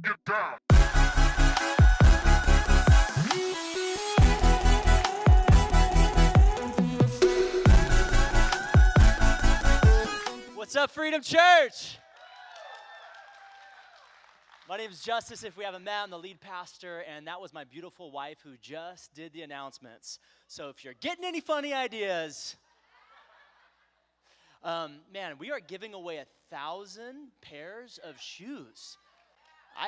Get down. What's up, Freedom Church? My name is Justice, if we haven't met. I'm the lead pastor, and that was my beautiful wife who just did the announcements. So if you're getting any funny ideas, man, we are giving away 1,000 pairs of shoes.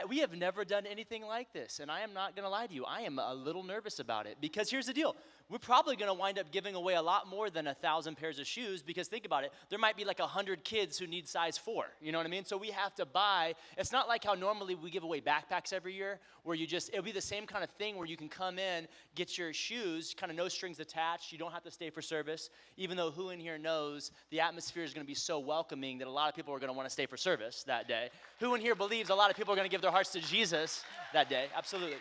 We have never done anything like this, and I am not going to lie to you. I am a little nervous about it because here's the deal. We're probably going to wind up giving away a lot more than 1,000 pairs of shoes because think about it. There might be like 100 kids who need size 4. You know what I mean? So we have to buy. It's not like how normally we give away backpacks every year where it'll be the same kind of thing where you can come in, get your shoes, kind of no strings attached. You don't have to stay for service, even though who in here knows the atmosphere is going to be so welcoming that a lot of people are going to want to stay for service that day. Who in here believes a lot of people are going to give their hearts to Jesus that day? Absolutely.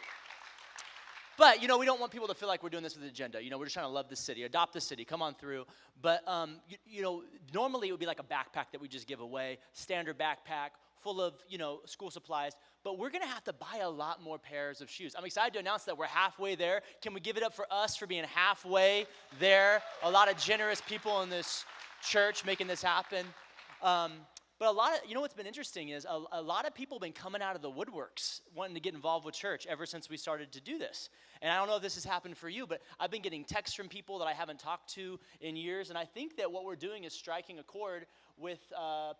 But, we don't want people to feel like we're doing this with an agenda. We're just trying to love the city, adopt the city, come on through. But, normally it would be like a backpack that we just give away, standard backpack, full of, school supplies. But we're going to have to buy a lot more pairs of shoes. I'm excited to announce that we're halfway there. Can we give it up for us for being halfway there? A lot of generous people in this church making this happen. But what's been interesting is a lot of people have been coming out of the woodworks wanting to get involved with church ever since we started to do this. And I don't know if this has happened for you, but I've been getting texts from people that I haven't talked to in years. And I think that what we're doing is striking a chord with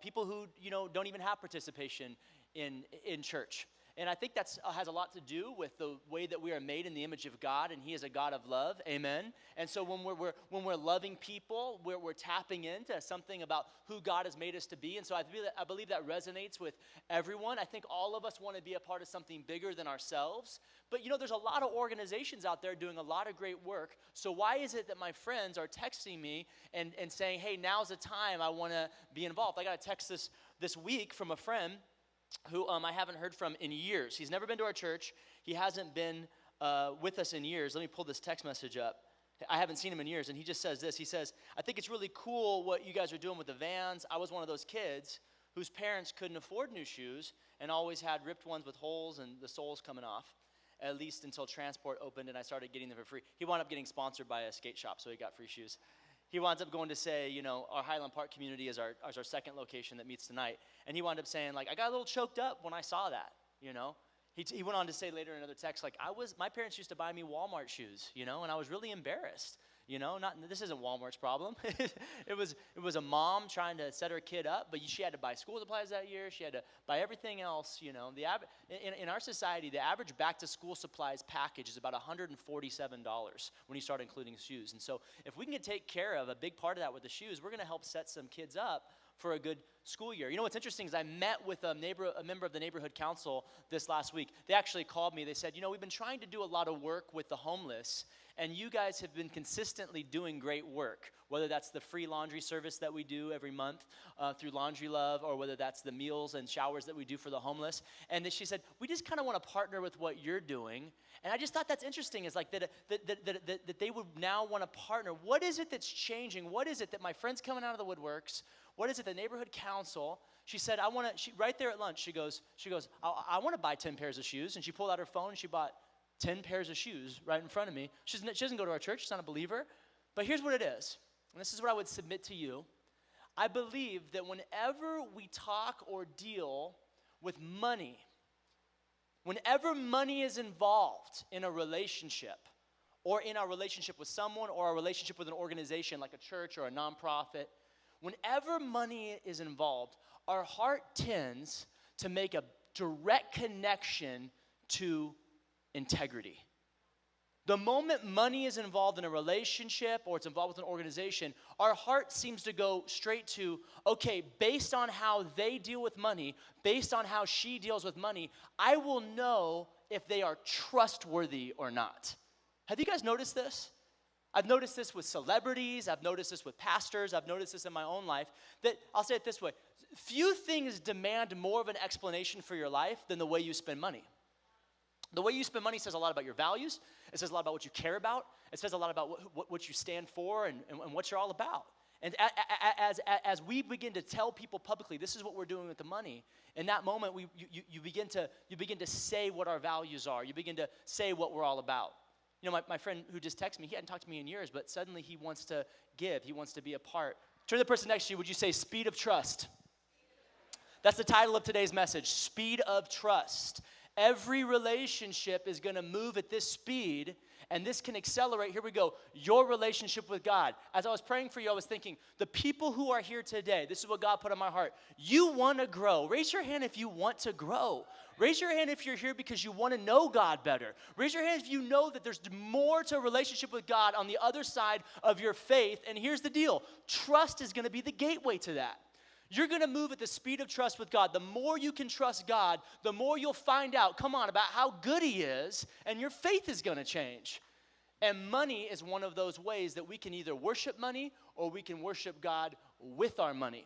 people who, don't even have participation in church. And I think that has a lot to do with the way that we are made in the image of God, and He is a God of love, amen? And so when we're loving people, we're tapping into something about who God has made us to be. And so I believe that resonates with everyone. I think all of us want to be a part of something bigger than ourselves. But there's a lot of organizations out there doing a lot of great work. So why is it that my friends are texting me and saying, hey, now's the time I want to be involved? I got a text this week from a friend who I haven't heard from in years. He's never been to our church. He hasn't been with us in years. Let me pull this text message up. I haven't seen him in years, and he just says this. He says, I think it's really cool what you guys are doing with the vans. I was one of those kids whose parents couldn't afford new shoes and always had ripped ones with holes and the soles coming off, at least until transport opened and I started getting them for free. He wound up getting sponsored by a skate shop, so he got free shoes. He winds up going to say, our Highland Park community is our second location that meets tonight. And he wound up saying, I got a little choked up when I saw that, He went on to say later in another text, my parents used to buy me Walmart shoes, and I was really embarrassed. This isn't Walmart's problem. It was a mom trying to set her kid up, but she had to buy school supplies that year. She had to buy everything else. In our society, the average back-to-school supplies package is about $147 when you start including shoes. And so if we can take care of a big part of that with the shoes, we're going to help set some kids up for a good school year. What's interesting is I met with a member of the neighborhood council this last week. They actually called me. They said, we've been trying to do a lot of work with the homeless, and you guys have been consistently doing great work, whether that's the free laundry service that we do every month through Laundry Love, or whether that's the meals and showers that we do for the homeless. And she said, we just kind of want to partner with what you're doing. And I just thought that's interesting, is that they would now want to partner. What is it that's changing? What is it that my friend's coming out of the woodworks? What is it, the neighborhood council? She said, right there at lunch, she goes, I want to buy 10 pairs of shoes. And she pulled out her phone and she bought 10 pairs of shoes right in front of me. She doesn't go to our church. She's not a believer. But here's what it is. And this is what I would submit to you. I believe that whenever we talk or deal with money, whenever money is involved in a relationship, or in our relationship with someone, or our relationship with an organization like a church or a nonprofit, whenever money is involved, our heart tends to make a direct connection to integrity. The moment money is involved in a relationship or it's involved with an organization, our heart seems to go straight to, okay, based on how they deal with money, based on how she deals with money, I will know if they are trustworthy or not. Have you guys noticed this? I've noticed this with celebrities. I've noticed this with pastors. I've noticed this in my own life. That I'll say it this way. Few things demand more of an explanation for your life than the way you spend money. The way you spend money says a lot about your values. It says a lot about what you care about. It says a lot about what you stand for and what you're all about. And as we begin to tell people publicly, this is what we're doing with the money, in that moment, you begin to say what our values are. You begin to say what we're all about. You know, my friend who just texted me, he hadn't talked to me in years, but suddenly he wants to give. He wants to be a part. Turn to the person next to you, would you say speed of trust? That's the title of today's message, speed of trust. Every relationship is going to move at this speed, and this can accelerate. Here we go. Your relationship with God. As I was praying for you, I was thinking, the people who are here today, this is what God put on my heart. You want to grow. Raise your hand if you want to grow. Raise your hand if you're here because you want to know God better. Raise your hand if you know that there's more to a relationship with God on the other side of your faith. And here's the deal. Trust is going to be the gateway to that. You're going to move at the speed of trust with God. The more you can trust God, the more you'll find out, come on, about how good he is, and your faith is going to change. And money is one of those ways that we can either worship money or we can worship God with our money.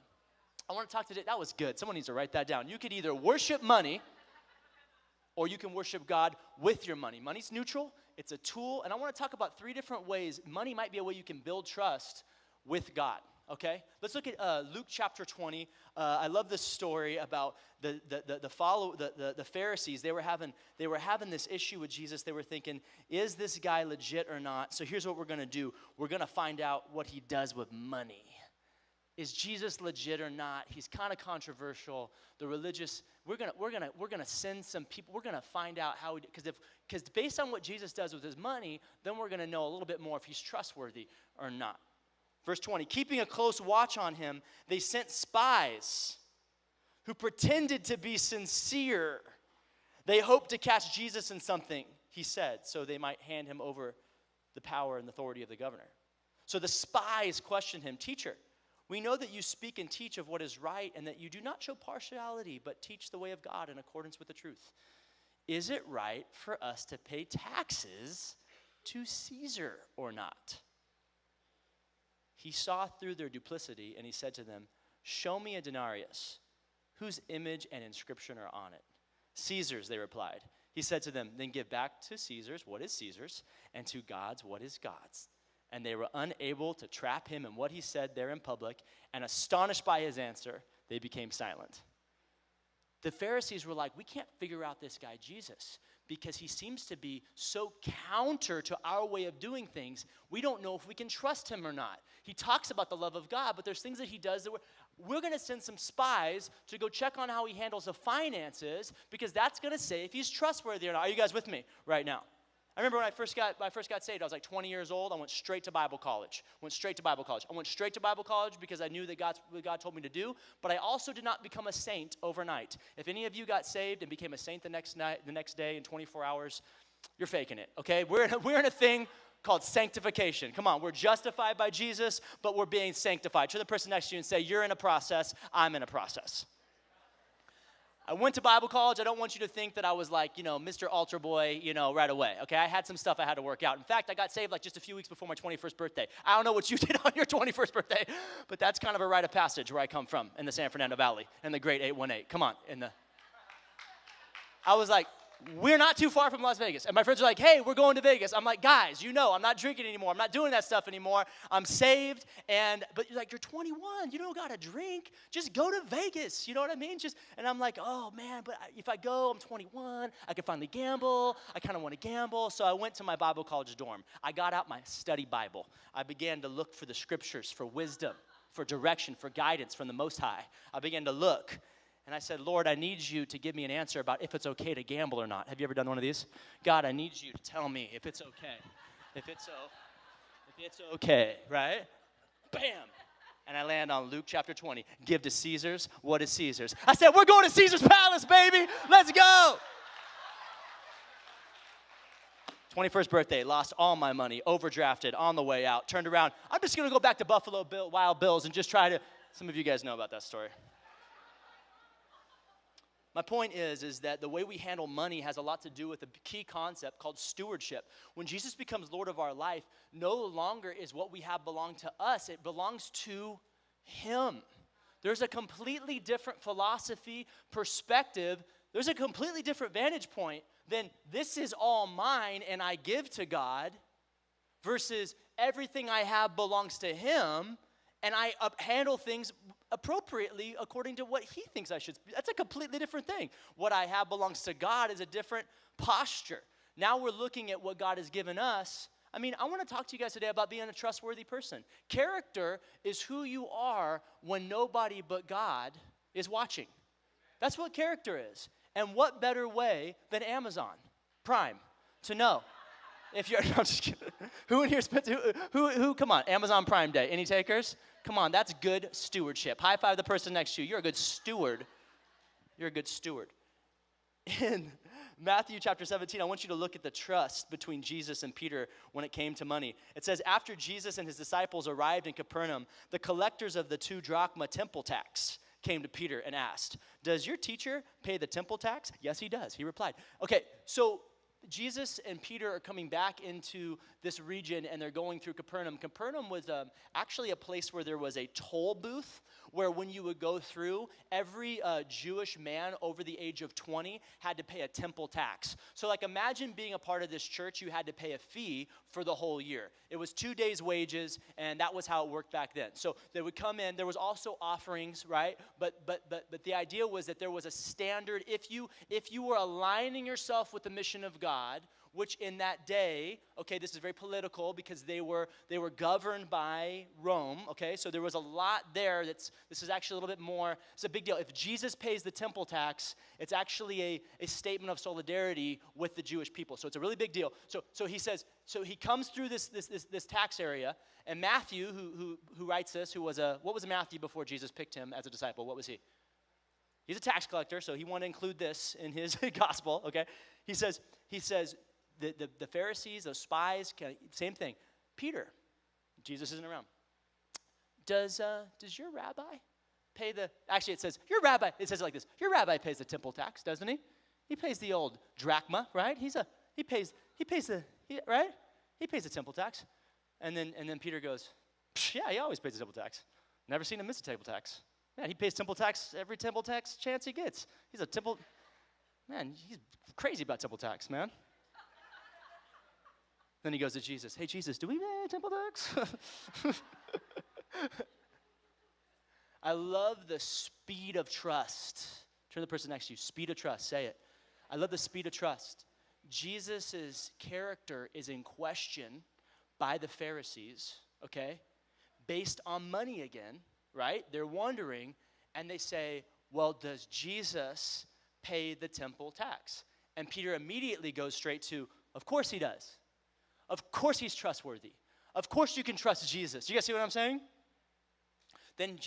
I want to talk today. That was good. Someone needs to write that down. You could either worship money or you can worship God with your money. Money's neutral. It's a tool. And I want to talk about 3 different ways. Money might be a way you can build trust with God. Okay, let's look at Luke chapter 20. I love this story about the Pharisees. They were having this issue with Jesus. They were thinking, is this guy legit or not? So here's what we're going to do. We're going to find out what he does with money. Is Jesus legit or not? He's kind of controversial. The religious, we're gonna send some people. We're gonna find out how, because based on what Jesus does with his money, then we're gonna know a little bit more if he's trustworthy or not. Verse 20, keeping a close watch on him, they sent spies who pretended to be sincere. They hoped to catch Jesus in something he said, so they might hand him over the power and authority of the governor. So the spies questioned him, Teacher, we know that you speak and teach of what is right and that you do not show partiality, but teach the way of God in accordance with the truth. Is it right for us to pay taxes to Caesar or not? He saw through their duplicity, and he said to them, show me a denarius. Whose image and inscription are on it? Caesar's, they replied. He said to them, then give back to Caesar's what is Caesar's, and to God's what is God's. And they were unable to trap him in what he said there in public, and astonished by his answer, they became silent. The Pharisees were like, we can't figure out this guy Jesus because he seems to be so counter to our way of doing things. We don't know if we can trust him or not. He talks about the love of God, but there's things that he does that we're going to send some spies to go check on how he handles the finances because that's going to say if he's trustworthy or not. Are you guys with me right now? I remember when I first got saved, I was like 20 years old. I went straight to Bible college. I went straight to Bible college because I knew that what God told me to do, but I also did not become a saint overnight. If any of you got saved and became a saint the next day in 24 hours, you're faking it, okay? We're in a thing called sanctification. Come on, we're justified by Jesus, but we're being sanctified. Turn to the person next to you and say, you're in a process, I'm in a process. I went to Bible college. I don't want you to think that I was like, Mr. Altar Boy, right away, okay? I had some stuff I had to work out. In fact, I got saved like just a few weeks before my 21st birthday. I don't know what you did on your 21st birthday, but that's kind of a rite of passage where I come from in the San Fernando Valley in the great 818. Come on. I was like, we're not too far from Las Vegas. And my friends are like, hey, we're going to Vegas. I'm like, guys, I'm not drinking anymore. I'm not doing that stuff anymore. I'm saved. But you're like, you're 21. You don't got to drink. Just go to Vegas. You know what I mean? And I'm like, oh, man, but if I go, I'm 21. I can finally gamble. I kind of want to gamble. So I went to my Bible college dorm. I got out my study Bible. I began to look for the scriptures, for wisdom, for direction, for guidance from the Most High. I began to look. And I said, Lord, I need you to give me an answer about if it's okay to gamble or not. Have you ever done one of these? God, I need you to tell me if it's okay. If it's okay, right? Bam. And I land on Luke chapter 20. Give to Caesar's what is Caesar's. I said, we're going to Caesar's Palace, baby. Let's go. 21st birthday, lost all my money, overdrafted on the way out, turned around. I'm just going to go back to Buffalo Wild Bills and just try to, some of you guys know about that story. My point is that the way we handle money has a lot to do with a key concept called stewardship. When Jesus becomes Lord of our life, no longer is what we have belong to us. It belongs to him. There's a completely different philosophy, perspective. There's a completely different vantage point than this is all mine and I give to God versus everything I have belongs to him and I handle things appropriately according to what he thinks I should. That's a completely different thing. What I have belongs to God is a different posture. Now we're looking at what God has given us. I mean, I want to talk to you guys today about being a trustworthy person. Character is who you are when nobody but God is watching. That's what character is. And what better way than Amazon Prime to know if you're, no, I'm just kidding. Who in here spent, who, come on, Amazon Prime Day, any takers? Come on, that's good stewardship. High five the person next to you. You're a good steward. You're a good steward. In Matthew chapter 17, I want you to look at the trust between Jesus and Peter when it came to money. It says, after Jesus and his disciples arrived in Capernaum, the collectors of the 2 drachma temple tax came to Peter and asked, does your teacher pay the temple tax? Yes, he does. He replied. Okay, so Jesus and Peter are coming back into this region, and they're going through Capernaum. Capernaum was actually a place where there was a toll booth, where when you would go through, every Jewish man over the age of 20 had to pay a temple tax. So like imagine being a part of this church, you had to pay a fee for the whole year. It was 2 days' wages, and that was how it worked back then. So they would come in. There was also offerings, right? But the idea was that there was a standard. If you were aligning yourself with the mission of God, which in that day, okay, this is very political because they were governed by Rome, okay? So there was a lot there this is actually a little bit more, it's a big deal. If Jesus pays the temple tax, it's actually a statement of solidarity with the Jewish people. So it's a really big deal. So he says, so he comes through this tax area, and Matthew, who writes this, what was Matthew before Jesus picked him as a disciple? What was he? He's a tax collector, so he wanted to include this in his gospel, okay? He says, the Pharisees, those spies, same thing. Peter, Jesus isn't around. Does your rabbi pay actually it says, your rabbi, it says it like this, your rabbi pays the temple tax, doesn't he? He pays the old drachma, right? He pays the temple tax. And then Peter goes, yeah, he always pays the temple tax. Never seen him miss a temple tax. Man, he pays temple tax every temple tax chance he gets. He's crazy about temple tax, man. Then he goes to Jesus. Hey, Jesus, do we pay temple tax? I love the speed of trust. Turn to the person next to you. Speed of trust. Say it. I love the speed of trust. Jesus' character is in question by the Pharisees, okay? Based on money again, right? They're wondering, and they say, well, does Jesus pay the temple tax? And Peter immediately goes straight to, of course he does. Of course he's trustworthy. Of course you can trust Jesus. You guys see what I'm saying? Then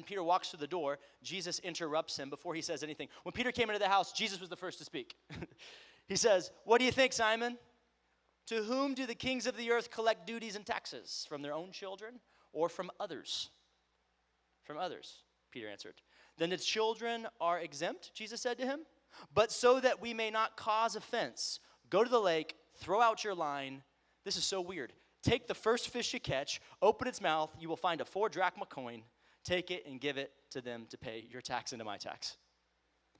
Peter walks through the door. Jesus interrupts him before he says anything. When Peter came into the house, Jesus was the first to speak. He says, what do you think, Simon? To whom do the kings of the earth collect duties and taxes? From their own children or from others? From others, Peter answered. Then the children are exempt, Jesus said to him. But so that we may not cause offense, go to the lake, throw out your line. This is so weird. Take the first fish you catch, open its mouth, you will find a 4 drachma coin. Take it and give it to them to pay your tax into my tax.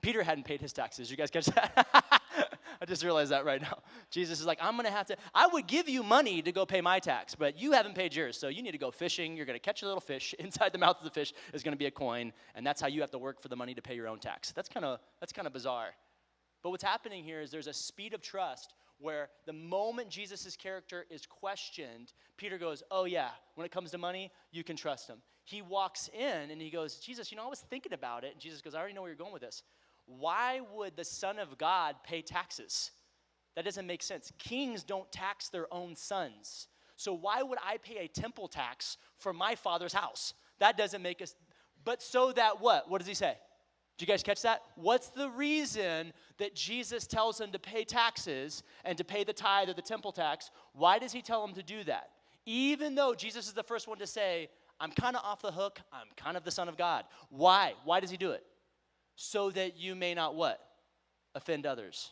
Peter hadn't paid his taxes. You guys catch that? I just realized that right now. Jesus is like, I would give you money to go pay my tax, but you haven't paid yours, so you need to go fishing. You're going to catch a little fish. Inside the mouth of the fish is going to be a coin, and that's how you have to work for the money to pay your own tax. That's kind of bizarre. But what's happening here is there's a speed of trust where the moment Jesus' character is questioned, Peter goes, oh yeah, when it comes to money, you can trust him. He walks in and he goes, Jesus, I was thinking about it. And Jesus goes, I already know where you're going with this. Why would the Son of God pay taxes? That doesn't make sense. Kings don't tax their own sons. So why would I pay a temple tax for my father's house? That doesn't make us, but so that what? What does he say? Did you guys catch that? What's the reason that Jesus tells him to pay taxes and to pay the tithe or the temple tax? Why does he tell him to do that? Even though Jesus is the first one to say, I'm kind of off the hook, I'm kind of the Son of God. Why? Why does he do it? So that you may not what? Offend others.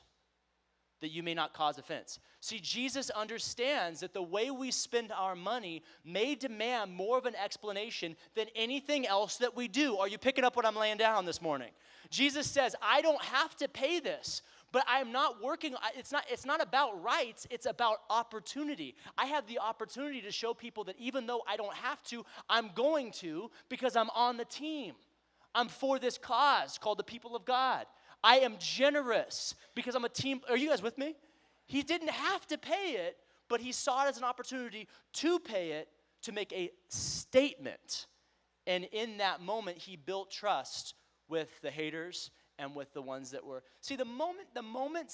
That you may not cause offense. See, Jesus understands that the way we spend our money may demand more of an explanation than anything else that we do. Are you picking up what I'm laying down this morning? Jesus says, I don't have to pay this, But I'm not working, it's not about rights, it's about opportunity. I have the opportunity to show people that even though I don't have to, I'm going to because I'm on the team. I'm for this cause called the people of God. I am generous because I'm a team. Are you guys with me? He didn't have to pay it, but he saw it as an opportunity to pay it, to make a statement. And in that moment, he built trust with the haters and with the ones that were. See, the moment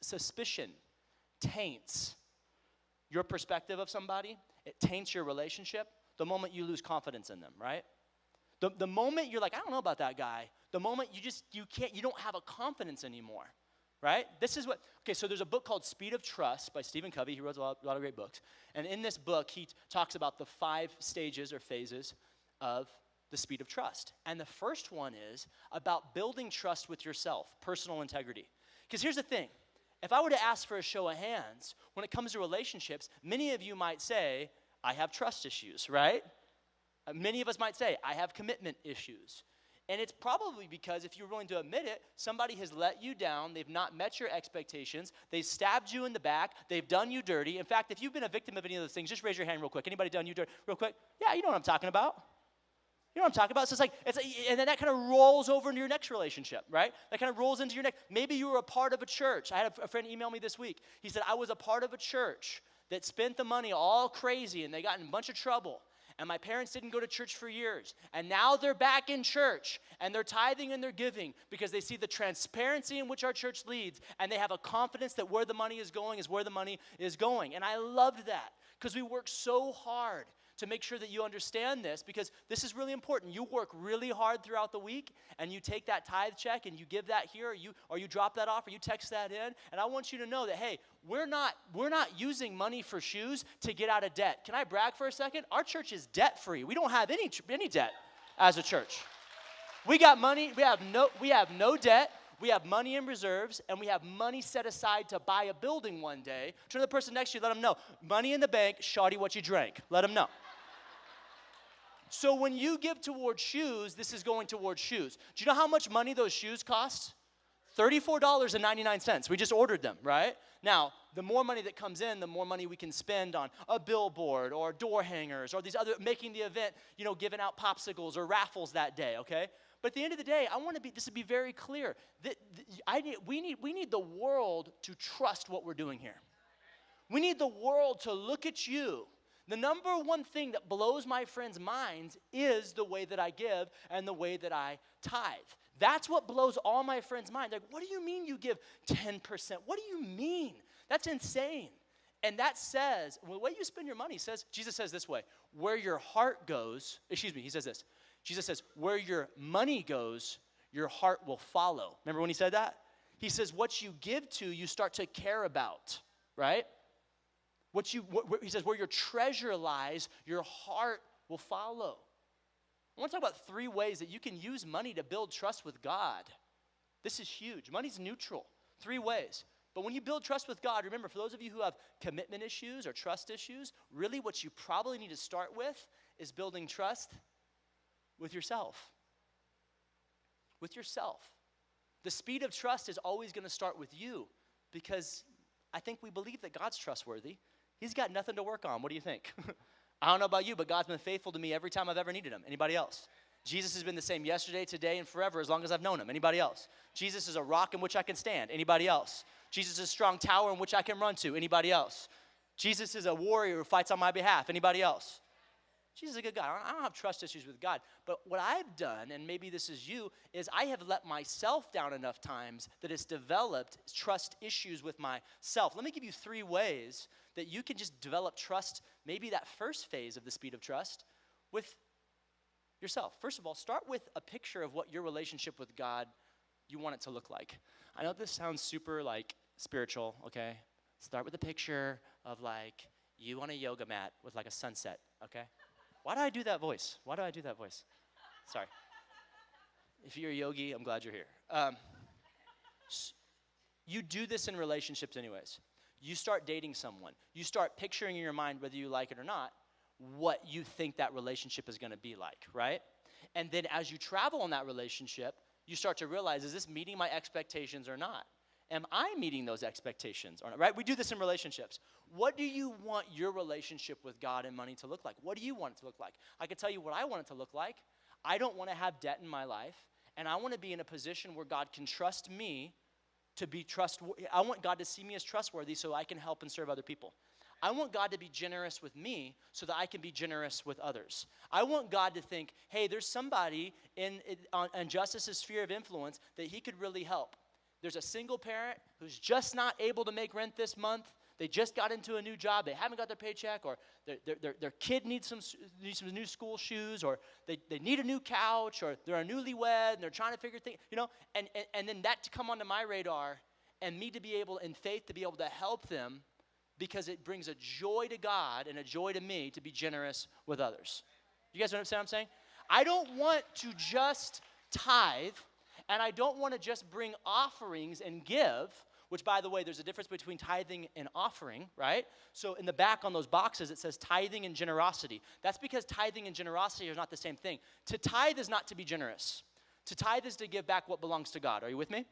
suspicion taints your perspective of somebody, it taints your relationship, the moment you lose confidence in them, right? The moment you're like, I don't know about that guy, the moment you don't have a confidence anymore, right? This is what, okay, so there's a book called Speed of Trust by Stephen Covey. He wrote a lot of great books. And in this book, he talks about the 5 stages or phases of the speed of trust. And the first one is about building trust with yourself, personal integrity. Because here's the thing. If I were to ask for a show of hands, when it comes to relationships, many of you might say, I have trust issues, right? Many of us might say, I have commitment issues. And it's probably because, if you're willing to admit it, somebody has let you down, they've not met your expectations, they've stabbed you in the back, they've done you dirty. In fact, if you've been a victim of any of those things, just raise your hand real quick. Anybody done you dirty? Real quick? Yeah, you know what I'm talking about. You know what I'm talking about? So and then that kind of rolls over into your next relationship, right? That kind of rolls into your next. Maybe you were a part of a church. I had a friend email me this week. He said, I was a part of a church that spent the money all crazy, and they got in a bunch of trouble. And my parents didn't go to church for years. And now they're back in church, and they're tithing and they're giving because they see the transparency in which our church leads, and they have a confidence that where the money is going is where the money is going. And I loved that because we work so hard to make sure that you understand this, because this is really important. You work really hard throughout the week, and you take that tithe check and you give that here, or you drop that off, or you text that in. And I want you to know that, hey, we're not using money for shoes to get out of debt. Can I brag for a second? Our church is debt-free. We don't have any debt as a church. We got money. We have no debt. We have money in reserves, and we have money set aside to buy a building one day. Turn to the person next to you, let them know. Money in the bank, shoddy what you drank. Let them know. So when you give towards shoes, this is going towards shoes. Do you know how much money those shoes cost? $34.99. We just ordered them, right? Now, the more money that comes in, the more money we can spend on a billboard or door hangers or these other, making the event, giving out popsicles or raffles that day, okay? But at the end of the day, I want this to be very clear. We need the world to trust what we're doing here. We need the world to look at you. The number one thing that blows my friends' minds is the way that I give and the way that I tithe. That's what blows all my friends' minds. Like, what do you mean you give 10%? What do you mean? That's insane. And that says, the way you spend your money says, Jesus says this way, where your heart goes, he says this. Jesus says, where your money goes, your heart will follow. Remember when he said that? He says, what you give to, you start to care about, right? He says, where your treasure lies, your heart will follow. I want to talk about 3 ways that you can use money to build trust with God. This is huge. Money's neutral. 3 ways. But when you build trust with God, remember, for those of you who have commitment issues or trust issues, really what you probably need to start with is building trust with yourself. With yourself. The speed of trust is always going to start with you, because I think we believe that God's trustworthy. He's got nothing to work on. What do you think? I don't know about you, but God's been faithful to me every time I've ever needed him. Anybody else? Jesus has been the same yesterday, today, and forever as long as I've known him. Anybody else? Jesus is a rock in which I can stand. Anybody else? Jesus is a strong tower in which I can run to. Anybody else? Jesus is a warrior who fights on my behalf. Anybody else? Jesus is a good God. I don't have trust issues with God. But what I've done, and maybe this is you, is I have let myself down enough times that it's developed trust issues with myself. Let me give you 3 ways that you can just develop trust, maybe that first phase of the speed of trust, with yourself. First of all, start with a picture of what your relationship with God, you want it to look like. I know this sounds super spiritual, okay? Start with a picture of you on a yoga mat with a sunset, okay? Why do I do that voice? Sorry. If you're a yogi, I'm glad you're here. You do this in relationships anyways. You start dating someone. You start picturing in your mind, whether you like it or not, what you think that relationship is going to be like, right? And then as you travel in that relationship, you start to realize, is this meeting my expectations or not? am I meeting those expectations or not, right? We do this in relationships. What do you want your relationship with God and money to look like? What do you want it to look like? I can tell you what I want it to look like. I don't want to have debt in my life, and I want to be in a position where God can trust me to be trustworthy. I want God to see me as trustworthy so I can help and serve other people. I want God to be generous with me so that I can be generous with others. I want God to think, hey, there's somebody on Justice's sphere of influence that he could really help. There's a single parent who's just not able to make rent this month. They just got into a new job. They haven't got their paycheck, or their kid needs some new school shoes, or they need a new couch, or they're a newlywed, and they're trying to figure things, and then that to come onto my radar, and me to be able, in faith, to be able to help them, because it brings a joy to God and a joy to me to be generous with others. You guys understand what I'm saying? I don't want to just tithe, and I don't want to just bring offerings and give, which, by the way, there's a difference between tithing and offering, right? So in the back on those boxes, it says tithing and generosity. That's because tithing and generosity are not the same thing. To tithe is not to be generous. To tithe is to give back what belongs to God. Are you with me?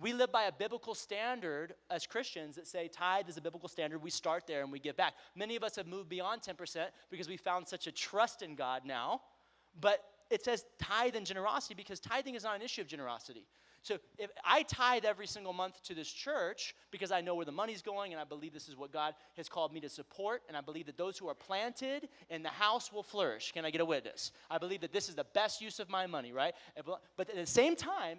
We live by a biblical standard as Christians that say tithe is a biblical standard. We start there and we give back. Many of us have moved beyond 10% because we found such a trust in God now. But it says tithe and generosity because tithing is not an issue of generosity. So if I tithe every single month to this church because I know where the money's going and I believe this is what God has called me to support, and I believe that those who are planted in the house will flourish. Can I get a witness? I believe that this is the best use of my money, right? But at the same time,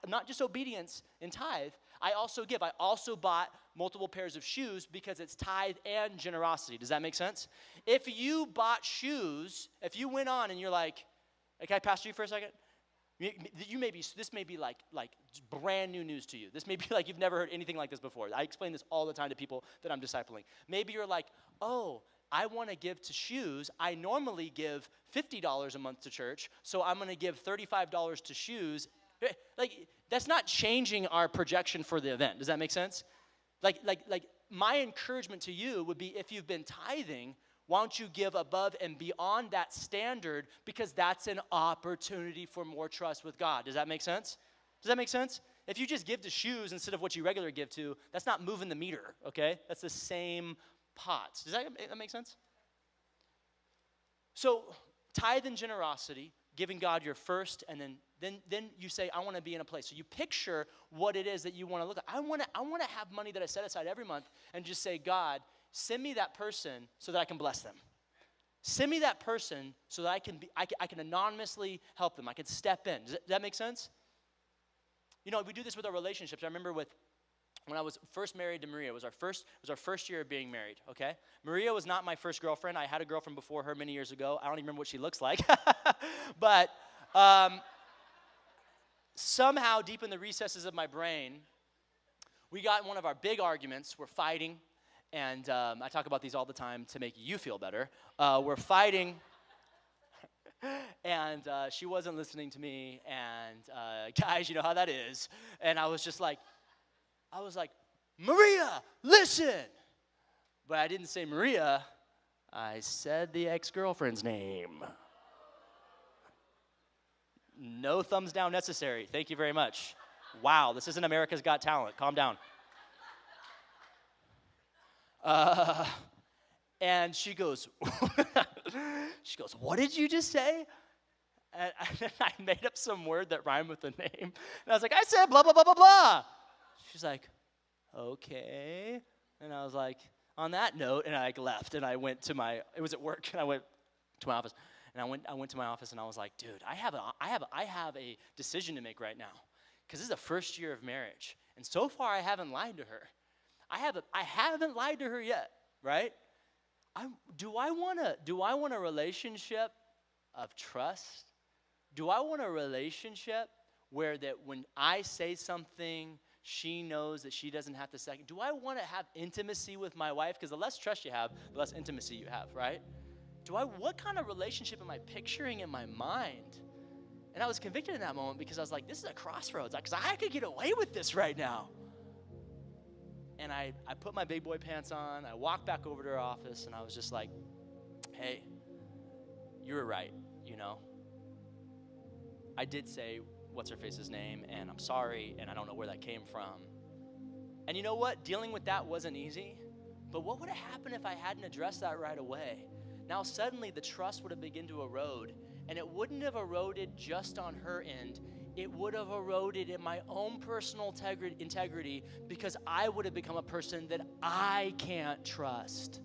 not just obedience in tithe, I also give. I also bought multiple pairs of shoes because it's tithe and generosity. Does that make sense? If you bought shoes, if you went on and you're like, can I pastor you for a second? This may be like brand new news to you. This may be like you've never heard anything like this before. I explain this all the time to people that I'm discipling. Maybe you're like, oh, I want to give to shoes. I normally give $50 a month to church, so I'm going to give $35 to shoes. Like, that's not changing our projection for the event. Does that make sense? Like my encouragement to you would be, if you've been tithing, why don't you give above and beyond that standard, because that's an opportunity for more trust with God. Does that make sense? Does that make sense? If you just give to shoes instead of what you regularly give to, that's not moving the meter, okay? That's the same pots. Does that make sense? So tithe and generosity, giving God your first, and then you say, I want to be in a place. So you picture what it is that you want to look at. I want to have money that I set aside every month and just say, God, send me that person so that I can bless them. Send me that person so that I can anonymously help them. I can step in. Does that make sense? We do this with our relationships. I remember when I was first married to Maria. It was our first year of being married, okay? Maria was not my first girlfriend. I had a girlfriend before her many years ago. I don't even remember what she looks like. But somehow deep in the recesses of my brain, we got in one of our big arguments. We're fighting. And I talk about these all the time to make you feel better. We're fighting, and she wasn't listening to me, and guys, you know how that is. And I was like, Maria, listen. But I didn't say Maria. I said the ex-girlfriend's name. No thumbs down necessary. Thank you very much. Wow, this isn't America's Got Talent. Calm down. And she goes, what did you just say? And I made up some word that rhymed with the name. And I was like, I said blah, blah, blah, blah, blah. She's like, okay. And I was like, on that note, and I left, and I went to it was at work, and I went to my office. And I went to my office, and I was like, dude, I have a decision to make right now, because this is the first year of marriage. And so far, I haven't lied to her. I haven't lied to her yet, right? Do I want a relationship of trust? Do I want a relationship where that when I say something, she knows that she doesn't have to second? Do I want to have intimacy with my wife? Because the less trust you have, the less intimacy you have, right? What kind of relationship am I picturing in my mind? And I was convicted in that moment because I was like, this is a crossroads, because I could get away with this right now. And I put my big boy pants on. I walked back over to her office, and I was just like, hey, you were right, I did say what's-her-face's name, and I'm sorry, and I don't know where that came from. And you know what? Dealing with that wasn't easy. But what would have happened if I hadn't addressed that right away? Now suddenly the trust would have begun to erode. And it wouldn't have eroded just on her end. It would have eroded in my own personal integrity because I would have become a person that I can't trust.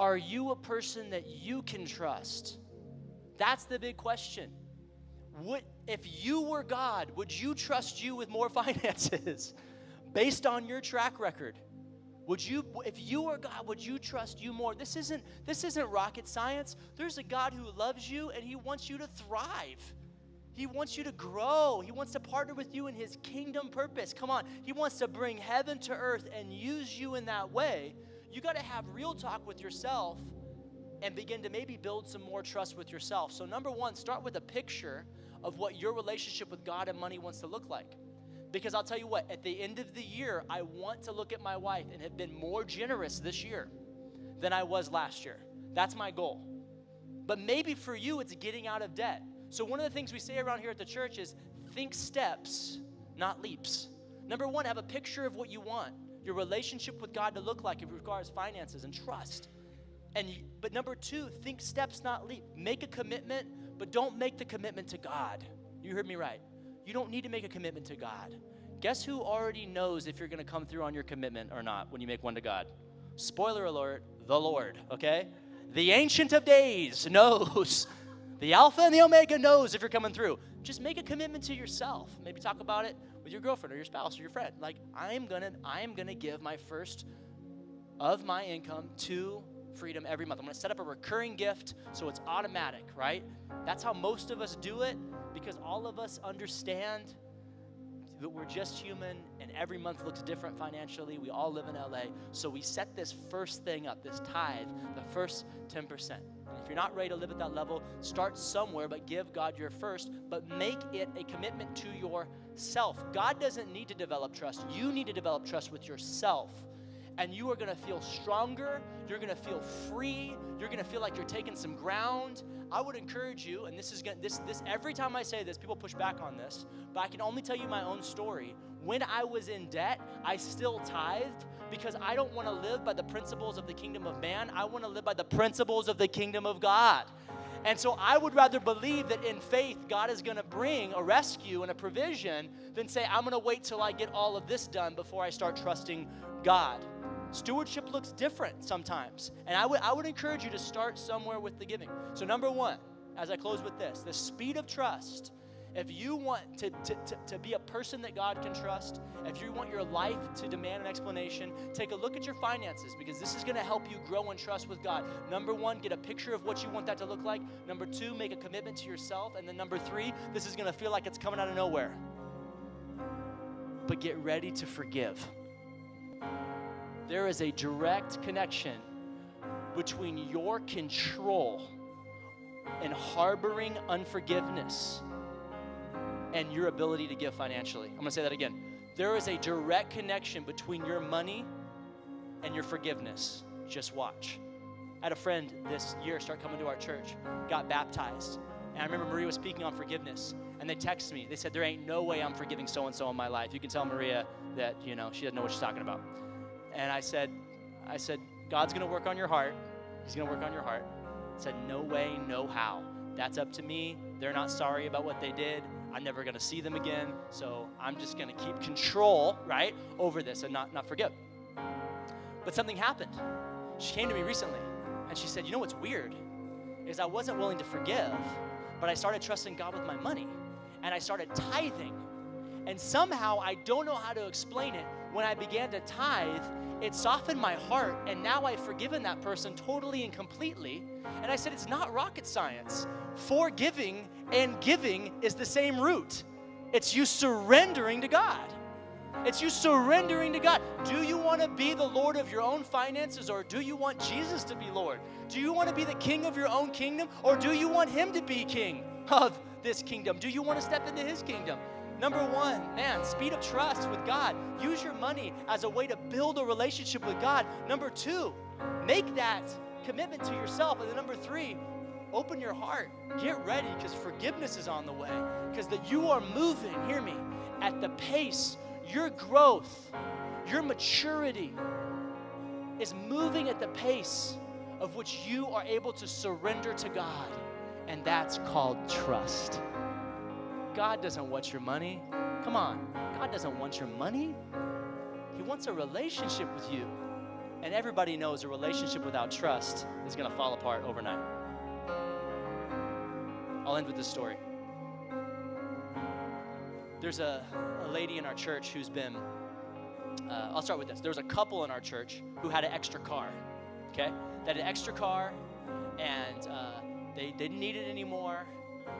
Are you a person that you can trust? That's the big question. If you were God, would you trust you with more finances based on your track record? If you were God, would you trust you more? This isn't rocket science. There's a God who loves you and he wants you to thrive. He wants you to grow. He wants to partner with you in his kingdom purpose. Come on. He wants to bring heaven to earth and use you in that way. You got to have real talk with yourself and begin to maybe build some more trust with yourself. So number one, start with a picture of what your relationship with God and money wants to look like. Because I'll tell you what, at the end of the year, I want to look at my wife and have been more generous this year than I was last year. That's my goal. But maybe for you, it's getting out of debt. So one of the things we say around here at the church is think steps, not leaps. Number one, have a picture of what you want your relationship with God to look like. It requires finances and trust. But number two, think steps, not leap. Make a commitment, but don't make the commitment to God. You heard me right. You don't need to make a commitment to God. Guess who already knows if you're going to come through on your commitment or not when you make one to God? Spoiler alert, the Lord, okay? The Ancient of Days knows. The Alpha and the Omega knows if you're coming through. Just make a commitment to yourself. Maybe talk about it with your girlfriend or your spouse or your friend. Like, I am gonna give my first of my income to freedom every month. I'm gonna set up a recurring gift so it's automatic, right? That's how most of us do it because all of us understand that we're just human and every month looks different financially. We all live in LA. So we set this first thing up, this tithe, the first 10%. And if you're not ready to live at that level, start somewhere, but give God your first, but make it a commitment to yourself. God doesn't need to develop trust. You need to develop trust with yourself. And you are going to feel stronger. You're going to feel free. You're going to feel like you're taking some ground. I would encourage you, and this every time I say this, people push back on this, but I can only tell you my own story. When I was in debt, I still tithed because I don't want to live by the principles of the kingdom of man. I want to live by the principles of the kingdom of God. And so I would rather believe that in faith, God is going to bring a rescue and a provision than say, I'm going to wait till I get all of this done before I start trusting God. Stewardship looks different sometimes. And I would encourage you to start somewhere with the giving. So number one, as I close with this, the speed of trust. If you want to be a person that God can trust, if you want your life to demand an explanation, take a look at your finances because this is going to help you grow in trust with God. Number one, get a picture of what you want that to look like. Number two, make a commitment to yourself. And then number three, this is going to feel like it's coming out of nowhere. But get ready to forgive. There is a direct connection between your control and harboring unforgiveness and your ability to give financially. I'm going to say that again. There is a direct connection between your money and your forgiveness. Just watch. I had a friend this year start coming to our church, got baptized. And I remember Maria was speaking on forgiveness. And they texted me. They said, there ain't no way I'm forgiving so-and-so in my life. You can tell Maria that, she doesn't know what she's talking about. And I said, God's going to work on your heart. He's going to work on your heart. I said, no way, no how. That's up to me. They're not sorry about what they did. I'm never going to see them again. So I'm just going to keep control, right, over this and not forgive. But something happened. She came to me recently, and she said, you know what's weird is I wasn't willing to forgive, but I started trusting God with my money, and I started tithing. And somehow, I don't know how to explain it, when I began to tithe, it softened my heart, and now I've forgiven that person totally and completely. And I said, it's not rocket science. Forgiving and giving is the same root. It's you surrendering to God. It's you surrendering to God. Do you want to be the Lord of your own finances, or do you want Jesus to be Lord? Do you want to be the king of your own kingdom, or do you want him to be king of this kingdom? Do you want to step into his kingdom? Number one, speed of trust with God. Use your money as a way to build a relationship with God. Number two, make that commitment to yourself. And then number three, open your heart. Get ready because forgiveness is on the way. Because that you are moving, hear me, at the pace, your growth, Your maturity is moving at the pace of which you are able to surrender to God, and that's called trust. God doesn't want your money. Come on, God doesn't want your money. He wants a relationship with you. And everybody knows a relationship without trust is going to fall apart overnight. I'll end with this story. There's a lady in our church who's been, I'll start with this. There was a couple in our church who had an extra car, okay? They had an extra car, and they didn't need it anymore.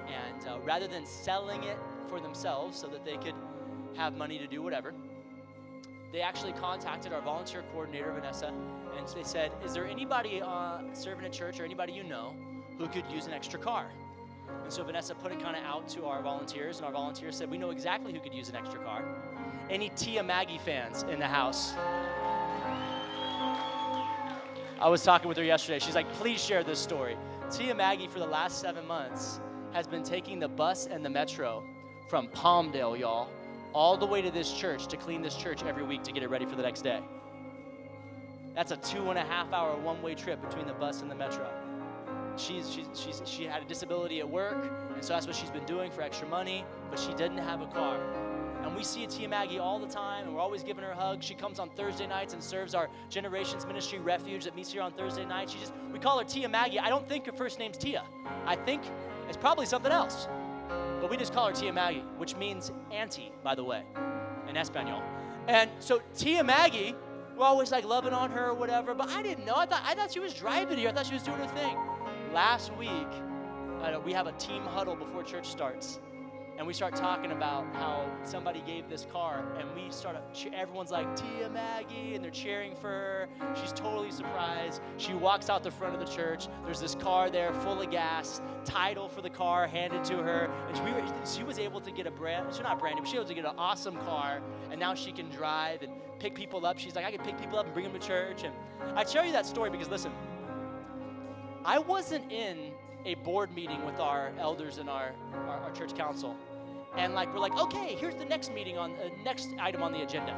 And rather than selling it for themselves so that they could have money to do whatever, they actually contacted our volunteer coordinator, Vanessa, and they said, is there anybody serving at church or anybody you know who could use an extra car? And so Vanessa put it kind of out to our volunteers, and our volunteers said, we know exactly who could use an extra car. Any Tia Maggie fans in the house? I was talking with her yesterday. She's like, please share this story. Tia Maggie, for the last 7 months, has been taking the bus and the metro from Palmdale, y'all, all the way to this church to clean this church every week to get it ready for the next day. That's a 2.5-hour one-way trip between the bus and the metro. She had a disability at work, and so that's what she's been doing for extra money, but she didn't have a car. And we see Tia Maggie all the time, and we're always giving her hugs. She comes on Thursday nights and serves our Generations Ministry Refuge that meets here on Thursday nights. We call her Tia Maggie. I don't think her first name's Tia. I think it's probably something else. But we just call her Tia Maggie, which means auntie, by the way, in Espanol. And so Tia Maggie, we're always like loving on her or whatever, but I didn't know. I thought she was driving here. I thought she was doing her thing. Last week, we have a team huddle before church starts. And we start talking about how somebody gave this car, and we start, everyone's like, Tia Maggie, and they're cheering for her. She's totally surprised. She walks out the front of the church. There's this car there full of gas, title for the car handed to her, and she was able to get she was able to get an awesome car, and now she can drive and pick people up. She's like, I can pick people up and bring them to church. And I tell you that story because, listen, I wasn't in a board meeting with our elders and our church council. And we're like, okay, here's the next meeting on next item on the agenda.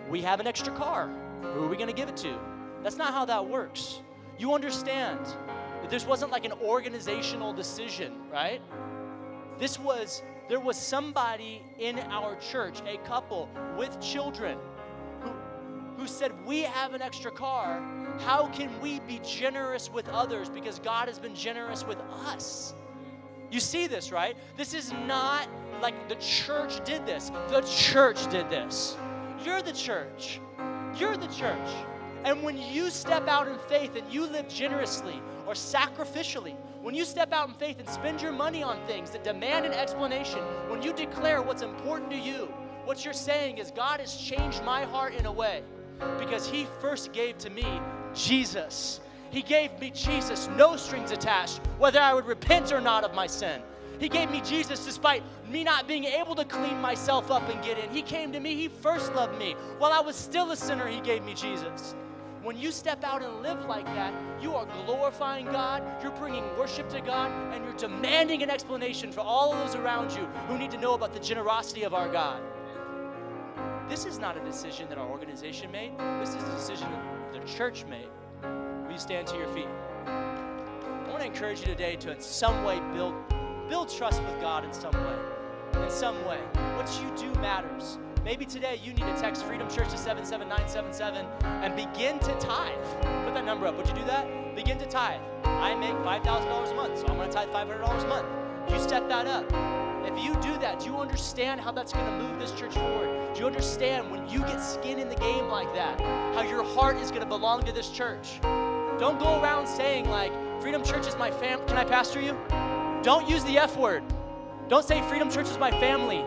We have an extra car. Who are we going to give it to? That's not how that works. You understand that this wasn't like an organizational decision, right? There was somebody in our church, a couple with children, who said, we have an extra car. How can we be generous with others? Because God has been generous with us. You see this, right? This is not like the church did this. The church did this. You're the church. You're the church. And when you step out in faith and you live generously or sacrificially, when you step out in faith and spend your money on things that demand an explanation, when you declare what's important to you, what you're saying is, God has changed my heart in a way because He first gave to me Jesus. He gave me Jesus, no strings attached, whether I would repent or not of my sin. He gave me Jesus despite me not being able to clean myself up and get in. He came to me. He first loved me. While I was still a sinner, He gave me Jesus. When you step out and live like that, you are glorifying God, you're bringing worship to God, and you're demanding an explanation for all of those around you who need to know about the generosity of our God. This is not a decision that our organization made. This is a decision that the church made. Will you stand to your feet? I want to encourage you today to in some way build trust with God in some way. In some way. What you do matters. Maybe today you need to text Freedom Church to 77977 and begin to tithe. Put that number up. Would you do that? Begin to tithe. I make $5,000 a month, so I'm going to tithe $500 a month. You set that up. If you do that, do you understand how that's going to move this church forward? Do you understand when you get skin in the game like that, how your heart is going to belong to this church? Don't go around saying like, Freedom Church is my family. Can I pastor you? Don't use the F word. Don't say Freedom Church is my family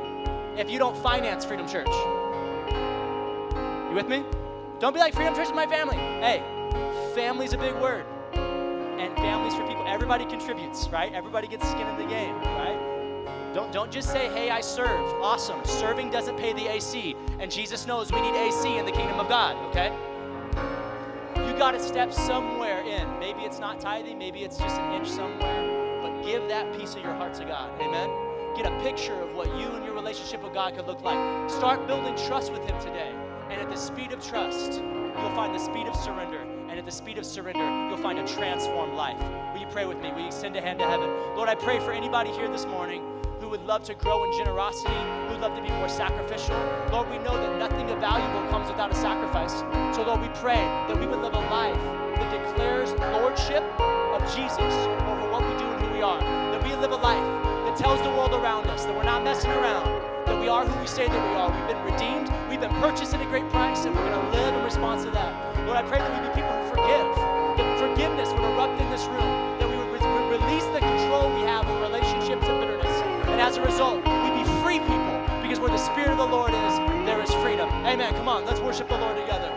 if you don't finance Freedom Church. You with me? Don't be like, Freedom Church is my family. Hey, family's a big word. And families for people, everybody contributes, right? Everybody gets skin in the game, right? Don't just say, hey, I serve. Awesome. Serving doesn't pay the AC. And Jesus knows we need AC in the kingdom of God, okay? You got to step somewhere in. Maybe it's not tithing. Maybe it's just an inch somewhere. But give that piece of your heart to God. Amen? Get a picture of what you and your relationship with God could look like. Start building trust with Him today. And at the speed of trust, you'll find the speed of surrender. And at the speed of surrender, you'll find a transformed life. Will you pray with me? Will you extend a hand to heaven? Lord, I pray for anybody here this morning who would love to grow in generosity, who would love to be more sacrificial. Lord, we know that nothing valuable comes without a sacrifice. So Lord, we pray that we would live a life that declares lordship of Jesus over what we do and who we are. That we live a life that tells the world around us that we're not messing around, that we are who we say that we are. We've been redeemed, we've been purchased at a great price, and we're going to live in response to that. Lord, I pray that we be people who forgive, that forgiveness would erupt in this room, that we would release the control we have in relationships and bitterness. And as a result, we be free people, because where the Spirit of the Lord is, there is freedom. Amen. Come on, let's worship the Lord together.